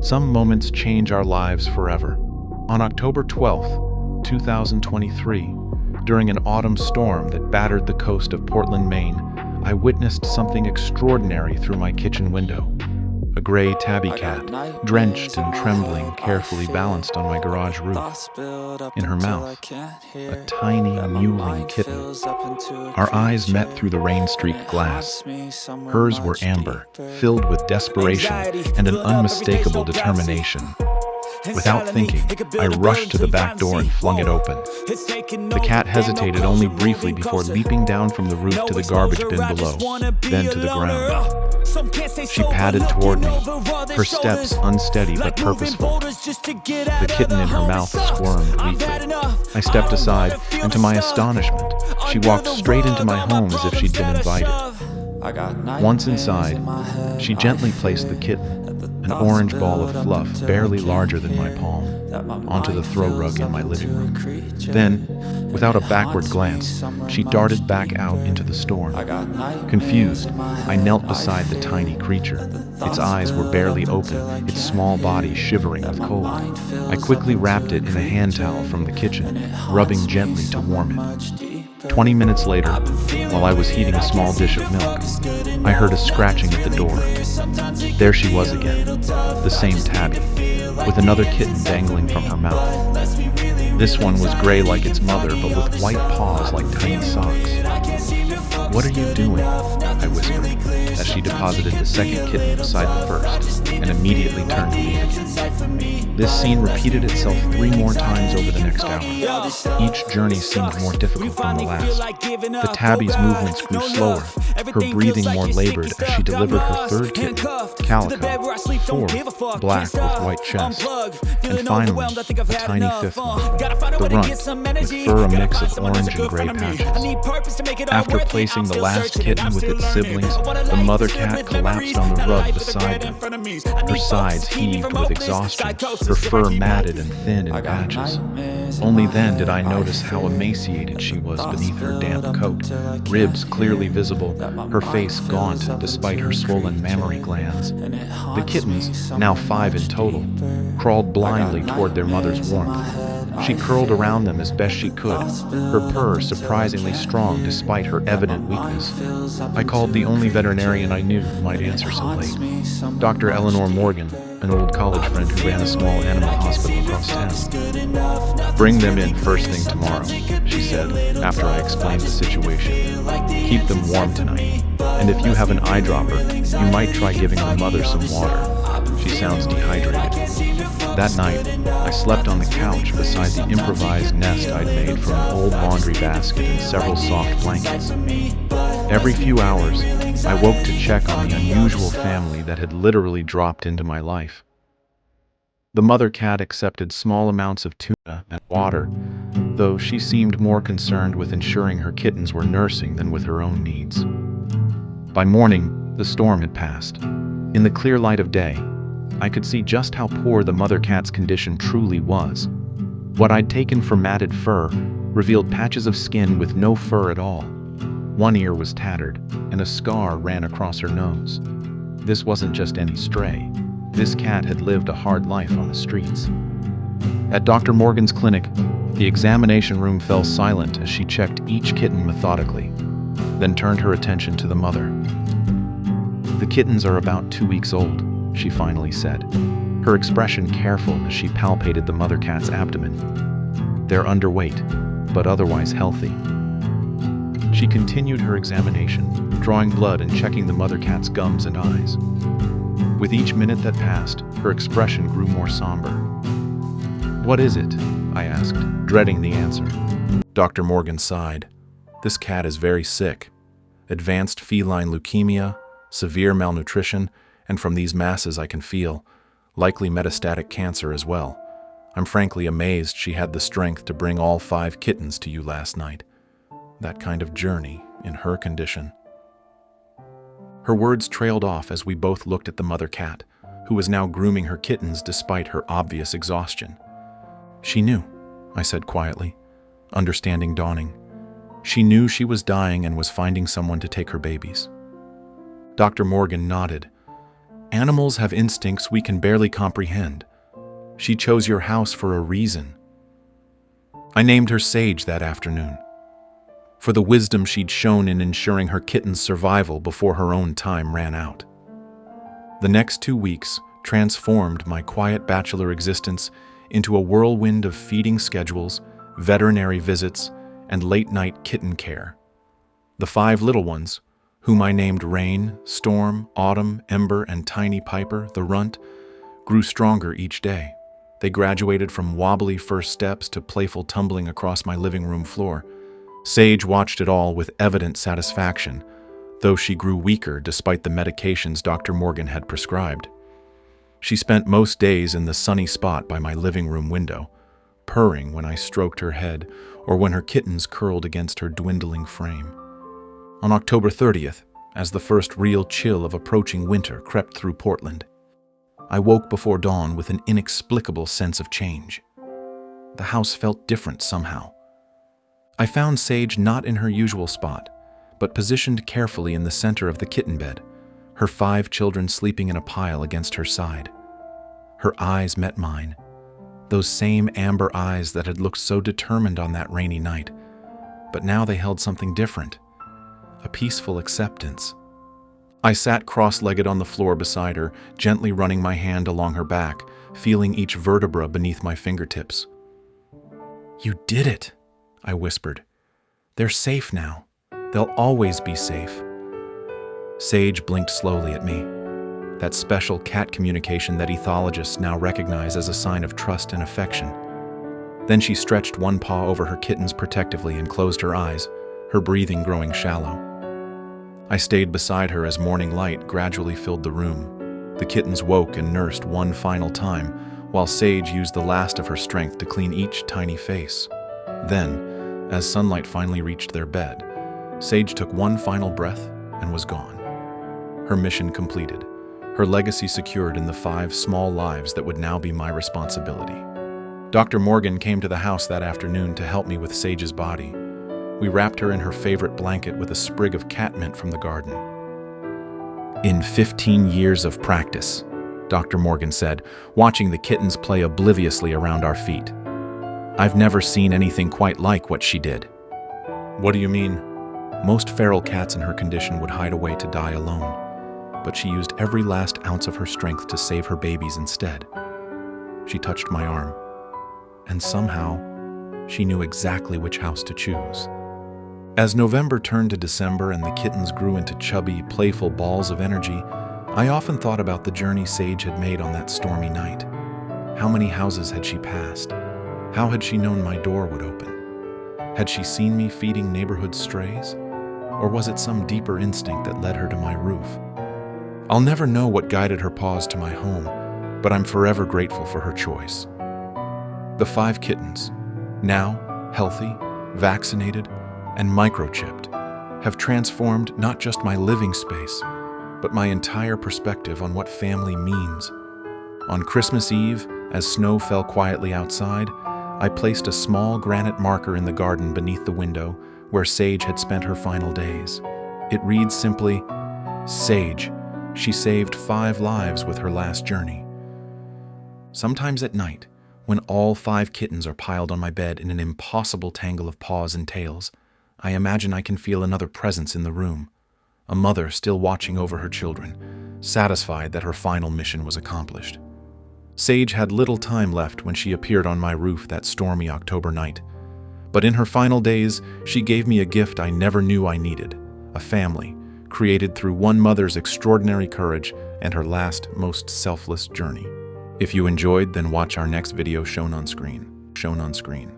Some moments change our lives forever. On October 12th, 2023, during an autumn storm that battered the coast of Portland, Maine, I witnessed something extraordinary through my kitchen window. A gray tabby cat, drenched and trembling, carefully balanced on my garage roof. In her mouth, a tiny mewling kitten. Our eyes met through the rain-streaked glass. Hers were amber, filled with desperation and an unmistakable determination. Without thinking, I rushed to the back door and flung it open. The cat hesitated only briefly before leaping down from the roof to the garbage bin below, then to the ground. She padded toward me, her steps unsteady but purposeful. The kitten in her mouth squirmed weakly. I stepped aside, and to my astonishment, she walked straight into my home as if she'd been invited. Once inside, she gently placed the kitten, an orange ball of fluff barely larger than my palm, onto the throw rug in my living room. Then, without a backward glance, she darted back out into the storm. Confused, I knelt beside the tiny creature. Its eyes were barely open, its small body shivering with cold. I quickly wrapped it in a hand towel from the kitchen, rubbing gently to warm it. 20 minutes later, while I was heating a small dish of milk, I heard a scratching at the door. There she was again, the same tabby, with another kitten dangling from her mouth. This one was gray like its mother, but with white paws like tiny socks. "What are you doing?" I whispered, as she deposited the second kitten beside the first, and immediately turned to leave again. This scene repeated itself 3 more times over the next hour. Each journey seemed more difficult than the last. The tabby's movements grew slower, her breathing more labored as she delivered her third kitten, Calico, fourth, black with white chest, and finally, a tiny fifth one, the runt, with fur a mix of orange and gray patches. After placing the last kitten with its siblings, the mother cat collapsed on the rug beside them. Her sides heaved with exhaustion, her fur matted and thin in patches. Only then did I notice how emaciated she was beneath her damp coat, ribs clearly visible, her face gaunt despite her swollen mammary glands. The kittens, now 5 in total, crawled blindly toward their mother's warmth. She curled around them as best she could, her purr surprisingly strong despite her evident weakness. I called the only veterinarian I knew who might answer so late, Dr. Eleanor Morgan, an old college friend who ran a small animal hospital across town. "Bring them in first thing tomorrow," she said, after I explained the situation. "Keep them warm tonight, and if you have an eyedropper, you might try giving the mother some water. She sounds dehydrated." That night, I slept on the couch beside the improvised nest I'd made from an old laundry basket and several soft blankets. Every few hours, I woke to check on the unusual family that had literally dropped into my life. The mother cat accepted small amounts of tuna and water, though she seemed more concerned with ensuring her kittens were nursing than with her own needs. By morning, the storm had passed. In the clear light of day, I could see just how poor the mother cat's condition truly was. What I'd taken for matted fur revealed patches of skin with no fur at all. One ear was tattered, and a scar ran across her nose. This wasn't just any stray. This cat had lived a hard life on the streets. At Dr. Morgan's clinic, the examination room fell silent as she checked each kitten methodically, then turned her attention to the mother. "The kittens are about 2 weeks old," she finally said, her expression careful as she palpated the mother cat's abdomen. "They're underweight, but otherwise healthy." She continued her examination, drawing blood and checking the mother cat's gums and eyes. With each minute that passed, her expression grew more somber. "What is it?" I asked, dreading the answer. Dr. Morgan sighed. "This cat is very sick. Advanced feline leukemia, severe malnutrition, and from these masses I can feel, likely metastatic cancer as well. I'm frankly amazed she had the strength to bring all 5 kittens to you last night. That kind of journey in her condition." Her words trailed off as we both looked at the mother cat, who was now grooming her kittens despite her obvious exhaustion. "She knew," I said quietly, understanding dawning. "She knew she was dying and was finding someone to take her babies." Dr. Morgan nodded. Animals have instincts we can barely comprehend. She chose your house for a reason. I named her Sage that afternoon, for the wisdom she'd shown in ensuring her kitten's survival before her own time ran out. The next 2 weeks transformed my quiet bachelor existence into a whirlwind of feeding schedules, veterinary visits, and late-night kitten care. The 5 little ones, whom I named Rain, Storm, Autumn, Ember, and Tiny Piper, the runt, grew stronger each day. They graduated from wobbly first steps to playful tumbling across my living room floor. Sage watched it all with evident satisfaction, though she grew weaker despite the medications Dr. Morgan had prescribed. She spent most days in the sunny spot by my living room window, purring when I stroked her head or when her kittens curled against her dwindling frame. On October 30th, as the first real chill of approaching winter crept through Portland, I woke before dawn with an inexplicable sense of change. The house felt different somehow. I found Sage not in her usual spot, but positioned carefully in the center of the kitten bed, her 5 children sleeping in a pile against her side. Her eyes met mine, those same amber eyes that had looked so determined on that rainy night, but now they held something different, a peaceful acceptance. I sat cross-legged on the floor beside her, gently running my hand along her back, feeling each vertebra beneath my fingertips. "You did it," I whispered. "They're safe now. They'll always be safe." Sage blinked slowly at me, that special cat communication that ethologists now recognize as a sign of trust and affection. Then she stretched one paw over her kittens protectively and closed her eyes, her breathing growing shallow. I stayed beside her as morning light gradually filled the room. The kittens woke and nursed one final time, while Sage used the last of her strength to clean each tiny face. Then, as sunlight finally reached their bed, Sage took one final breath and was gone. Her mission completed, her legacy secured in the 5 small lives that would now be my responsibility. Dr. Morgan came to the house that afternoon to help me with Sage's body. We wrapped her in her favorite blanket with a sprig of catmint from the garden. "In 15 years of practice," Dr. Morgan said, watching the kittens play obliviously around our feet, "I've never seen anything quite like what she did." "What do you mean?" "Most feral cats in her condition would hide away to die alone, but she used every last ounce of her strength to save her babies instead." She touched my arm, and somehow, she knew exactly which house to choose. As November turned to December and the kittens grew into chubby, playful balls of energy, I often thought about the journey Sage had made on that stormy night. How many houses had she passed? How had she known my door would open? Had she seen me feeding neighborhood strays? Or was it some deeper instinct that led her to my roof? I'll never know what guided her paws to my home, but I'm forever grateful for her choice. The 5 kittens, now healthy, vaccinated, and microchipped, have transformed not just my living space, but my entire perspective on what family means. On Christmas Eve, as snow fell quietly outside, I placed a small granite marker in the garden beneath the window where Sage had spent her final days. It reads simply, "Sage, she saved 5 lives with her last journey." Sometimes at night, when all 5 kittens are piled on my bed in an impossible tangle of paws and tails, I imagine I can feel another presence in the room, a mother still watching over her children, satisfied that her final mission was accomplished. Sage had little time left when she appeared on my roof that stormy October night, but in her final days, she gave me a gift I never knew I needed, a family created through one mother's extraordinary courage and her last, most selfless journey. If you enjoyed, then watch our next video shown on screen.